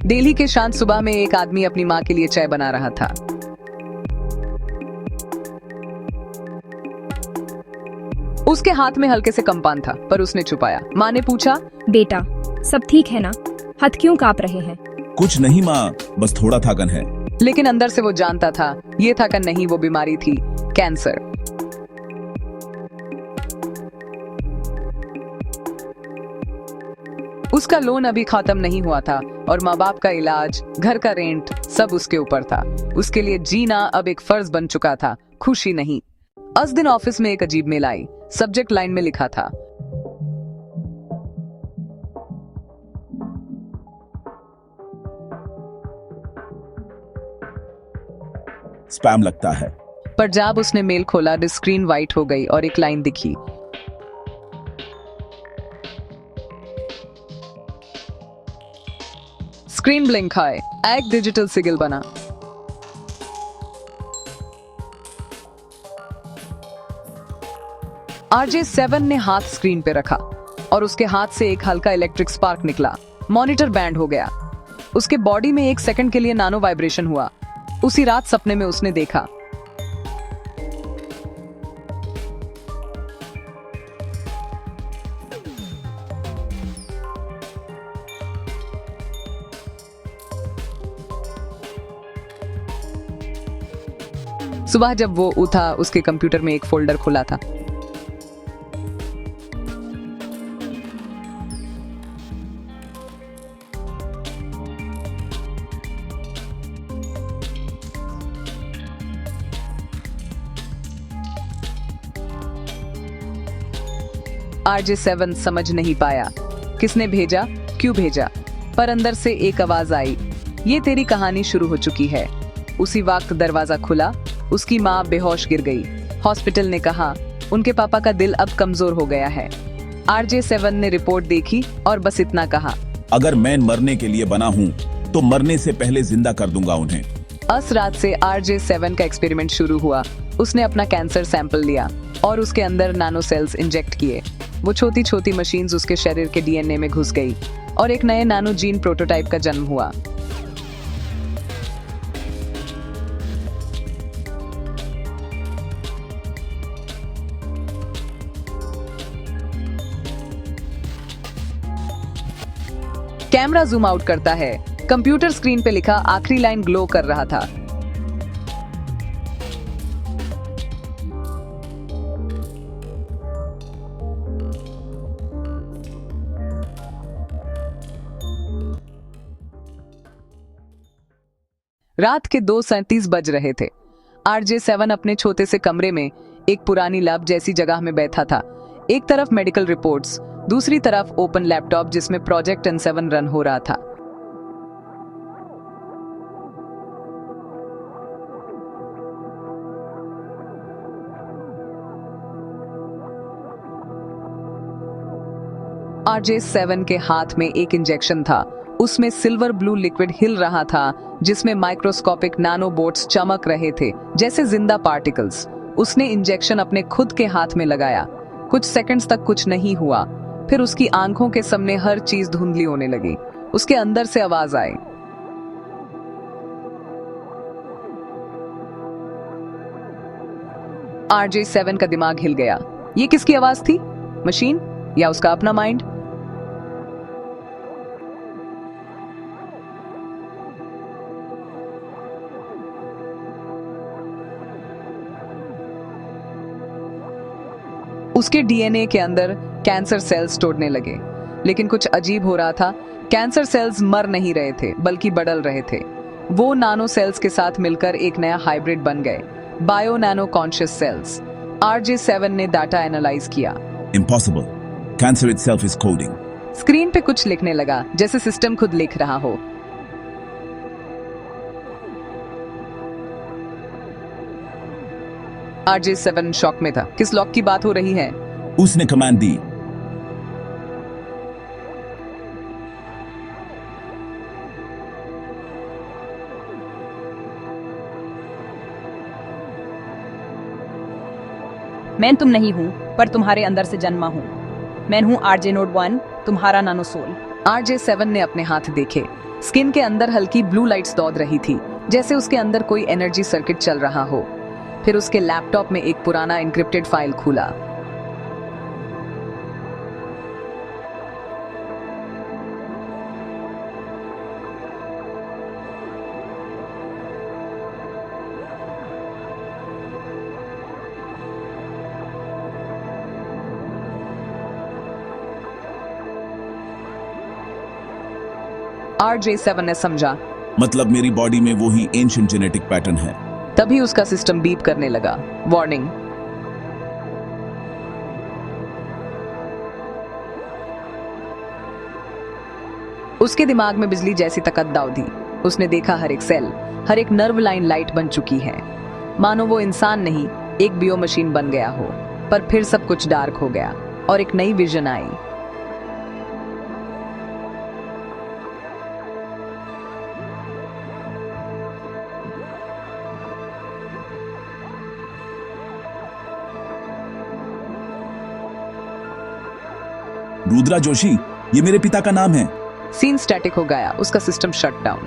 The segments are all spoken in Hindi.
दिल्ली के शांत सुबह में एक आदमी अपनी माँ के लिए चाय बना रहा था। उसके हाथ में हल्के से कंपान था, पर उसने छुपाया। माँ ने पूछा, बेटा सब ठीक है ना? हाथ क्यों कांप रहे हैं? कुछ नहीं माँ, बस थोड़ा थकान है। लेकिन अंदर से वो जानता था ये थकान नहीं, वो बीमारी थी, कैंसर। उसका लोन अभी खत्म नहीं हुआ था और माँ बाप का इलाज, घर का रेंट, सब उसके ऊपर था। उसके लिए जीना अब एक फर्ज बन चुका था, खुशी नहीं। उस दिन ऑफिस में एक अजीब मेल आई। सब्जेक्ट लाइन में लिखा था, स्पैम लगता है। पर जब उसने मेल खोला, स्क्रीन वाइट हो गई और एक लाइन दिखी, स्क्रीन ब्लिंक है, एक डिजिटल सिग्नल बना। RJ7 ने हाथ स्क्रीन पे रखा और उसके हाथ से एक हल्का इलेक्ट्रिक स्पार्क निकला। मॉनिटर बैंड हो गया। उसके बॉडी में एक सेकंड के लिए नानो वाइब्रेशन हुआ। उसी रात सपने में उसने देखा, सुबह जब वो उठा, उसके कंप्यूटर में एक फोल्डर खुला था। RJ7 समझ नहीं पाया किसने भेजा, क्यों भेजा, पर अंदर से एक आवाज आई, ये तेरी कहानी शुरू हो चुकी है। उसी वक्त दरवाजा खुला। उसकी माँ बेहोश गिर गई। हॉस्पिटल ने कहा उनके पापा का दिल अब कमजोर हो गया है। RJ7 ने रिपोर्ट देखी और बस इतना कहा, अगर मैं मरने के लिए बना हूँ तो मरने से पहले जिंदा कर दूंगा उन्हें। उस रात से RJ7 का एक्सपेरिमेंट शुरू हुआ। उसने अपना कैंसर सैंपल लिया और उसके अंदर नैनो सेल्स इंजेक्ट किए। वो छोटी छोटी मशीन्स उसके शरीर के DNA में घुस गई और एक नए नैनो जीन प्रोटोटाइप का जन्म हुआ। कैमरा जूम आउट करता है। कंप्यूटर स्क्रीन पे लिखा आखिरी लाइन ग्लो कर रहा था, रात के 2:37 बज रहे थे। RJ7 अपने छोटे से कमरे में एक पुरानी लैब जैसी जगह में बैठा था। एक तरफ मेडिकल रिपोर्ट्स, दूसरी तरफ ओपन लैपटॉप जिसमें प्रोजेक्ट N7 रन हो रहा था। RJ7 के हाथ में एक इंजेक्शन था। उसमें सिल्वर ब्लू लिक्विड हिल रहा था जिसमें माइक्रोस्कोपिक नैनोबोट्स चमक रहे थे जैसे जिंदा पार्टिकल्स। उसने इंजेक्शन अपने खुद के हाथ में लगाया। कुछ सेकंड्स तक कुछ नहीं हुआ, फिर उसकी आंखों के सामने हर चीज धुंधली होने लगी। उसके अंदर से आवाज आई, RJ7 का दिमाग हिल गया। ये किसकी आवाज थी? मशीन या उसका अपना माइंड? उसके DNA के अंदर कैंसर सेल्स तोड़ने लगे। लेकिन कुछ अजीब हो रहा था। कैंसर सेल्स मर नहीं रहे थे, बल्कि बढ़ रहे थे। वो नानो सेल्स के साथ मिलकर एक नया हाइब्रिड बन गए, bio nano conscious cells. RJ7 ने डाटा एनालाइज किया। Impossible. Cancer itself is coding. Screen पे कुछ लिखने लगा, जैसे सिस्टम खुद लिख रहा हो। RJ7 शॉक में था। किस लॉक की बात हो रही है? उसने कमांड दी, मैं तुम नहीं हूँ, पर तुम्हारे अंदर से जन्मा हूँ। मैं हूँ RJ Node 1, तुम्हारा नानो सोल। RJ7 ने अपने हाथ देखे। स्किन के अंदर हल्की ब्लू लाइट्स दौड़ रही थी, जैसे उसके अंदर कोई एनर्जी सर्किट चल रहा हो। फिर उसके लैपटॉप में एक पुराना एन्क्रिप्टेड फाइल खुला। RJ7 ने समझा। मतलब मेरी बॉडी में वो ही एंशिएंट जेनेटिक पैटर्न है। तभी उसका सिस्टम बीप करने लगा। वार्निंग। उसके दिमाग में बिजली जैसी ताकत दौड़ी। उसने देखा हर एक सेल, हर एक नर्व लाइन लाइट बन चुकी है, मानो वो इंसान नहीं एक बियो मशीन बन गया हो। पर फिर सब कुछ डार्क हो गया और एक नई विजन आई। रुद्रा जोशी, ये मेरे पिता का नाम है। सीन स्टैटिक हो गया, उसका सिस्टम शट डाउन।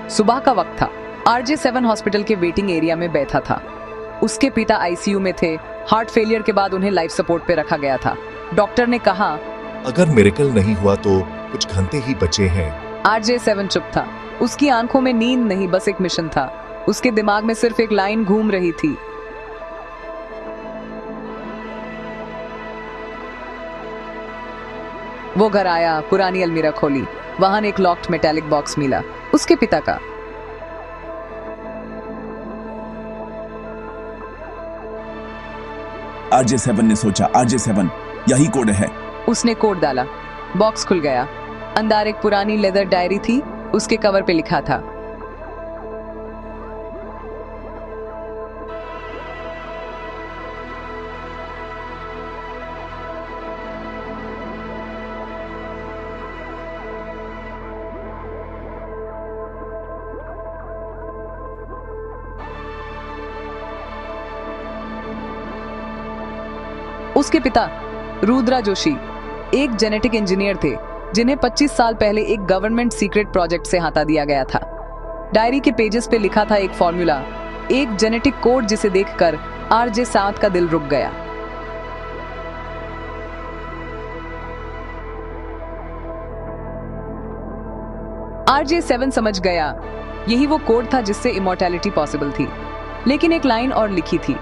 सुबह का वक्त था। RJ7 हॉस्पिटल के वेटिंग एरिया में बैठा था। उसके पिता आईसीयू में थे। हार्ट फेलियर के बाद उन्हें लाइफ सपोर्ट पे रखा गया था। डॉक्टर ने कहा, अगर मिरेकल नहीं हुआ तो कुछ घंटे ही बचे हैं। RJ7 चुप था। उसकी आंखों में नींद नहीं, बस एक मिशन था। उसके दिमाग में सिर्फ एक लाइन घूम रही थी। वो घर आया, पुरानी अलमीरा खोली। वहां एक लॉक्ड मेटालिक बॉक्स मिला, उसके पिता का। RJ7 ने सोचा, RJ7 यही कोड है। उसने कोड डाला, बॉक्स खुल गया। अंदर एक पुरानी लेदर डायरी थी। उसके कवर पे लिखा था, उसके पिता रुद्रा जोशी एक जेनेटिक इंजीनियर थे, जिन्हें 25 साल पहले एक गवर्नमेंट सीक्रेट प्रोजेक्ट से हटा दिया गया था। डायरी के पेजेस पे लिखा था एक फॉर्मूला, एक जेनेटिक कोड जिसे देखकर RJ7 का दिल रुक गया। RJ7 समझ गया, यही वो कोड था जिससे इमॉर्टैलिटी पॉसिबल थी। लेकिन एक लाइन और लिखी थी,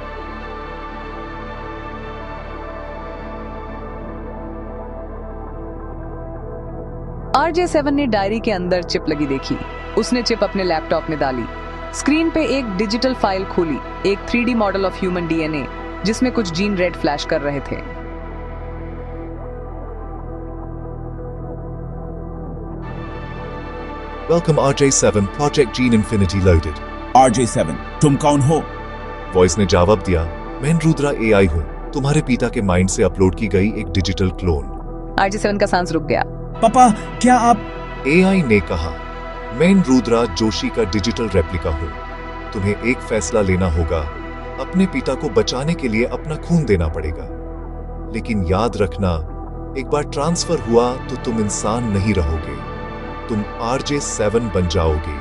RJ7 ने डायरी के अंदर चिप लगी देखी। उसने चिप अपने लैपटॉप में डाली। स्क्रीन पे एक डिजिटल फाइल खोली, एक 3D model of human DNA, जिसमें कुछ जीन रेड फ्लैश कर रहे थे। Welcome RJ7, Project Gene Infinity loaded. RJ7, तुम कौन हो? वॉइस ने जवाब दिया, मैं रुद्रा AI हूँ, तुम्हारे पिता के माइंड से अपलोड की गई एक डिजिटल क्लोन। RJ7 का सांस रुक गया। पापा, क्या आप? AI ने कहा, मैं रुद्रा जोशी का डिजिटल रेप्लिका हूँ। तुम्हें एक फैसला लेना होगा, अपने पिता को बचाने के लिए अपना खून देना पड़ेगा। लेकिन याद रखना, एक बार ट्रांसफर हुआ तो तुम इंसान नहीं रहोगे, तुम RJ7 बन जाओगे,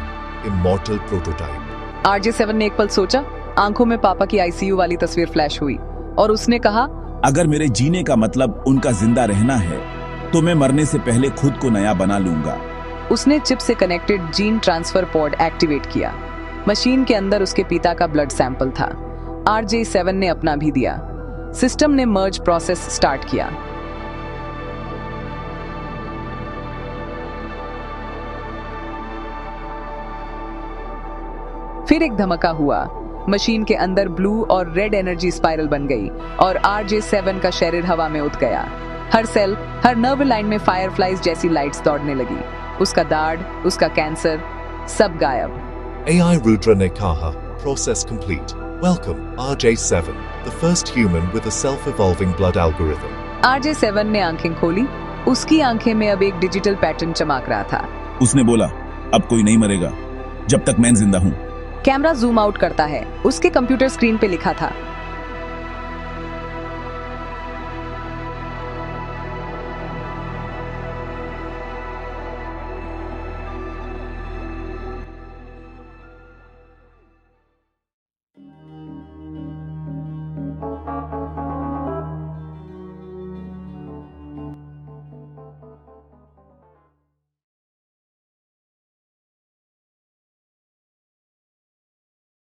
इमॉर्टल प्रोटोटाइप। RJ7 ने एक पल सोचा। आंखों में पापा की ICU वाली तस्वीर फ्लैश हुई और उसने कहा, अगर मेरे जीने का मतलब उनका जिंदा रहना है, तो मैं मरने से पहले खुद को नया बना लूंगा। उसने चिप से connected gene transfer port activate किया। मशीन के अंदर उसके पिता का ब्लड सैंपल था। RJ7 ने अपना भी दिया। सिस्टम ने मर्ज प्रोसेस स्टार्ट किया। फिर एक धमाका हुआ। मशीन के अंदर ब्लू और रेड एनर्जी स्पाइरल बन गई और RJ7 का शरीर हवा में उठ गया। हर सेल, हर नर्व लाइन में फायरफ्लाइज जैसी लाइट्स दौड़ने लगी। उसका दाढ़, उसका कैंसर, सब गायब। AI Rudra ने कहा, process complete. Welcome RJ7, the first human with a self-evolving blood algorithm. RJ7 ने आंखें खोली। उसकी आंखें में अब एक डिजिटल पैटर्न चमक रहा था। उसने बोला, अब कोई नहीं मरेगा जब तक मैं जिंदा हूँ। कैमरा जूम आउट करता है। उसके कंप्यूटर स्क्रीन पे लिखा था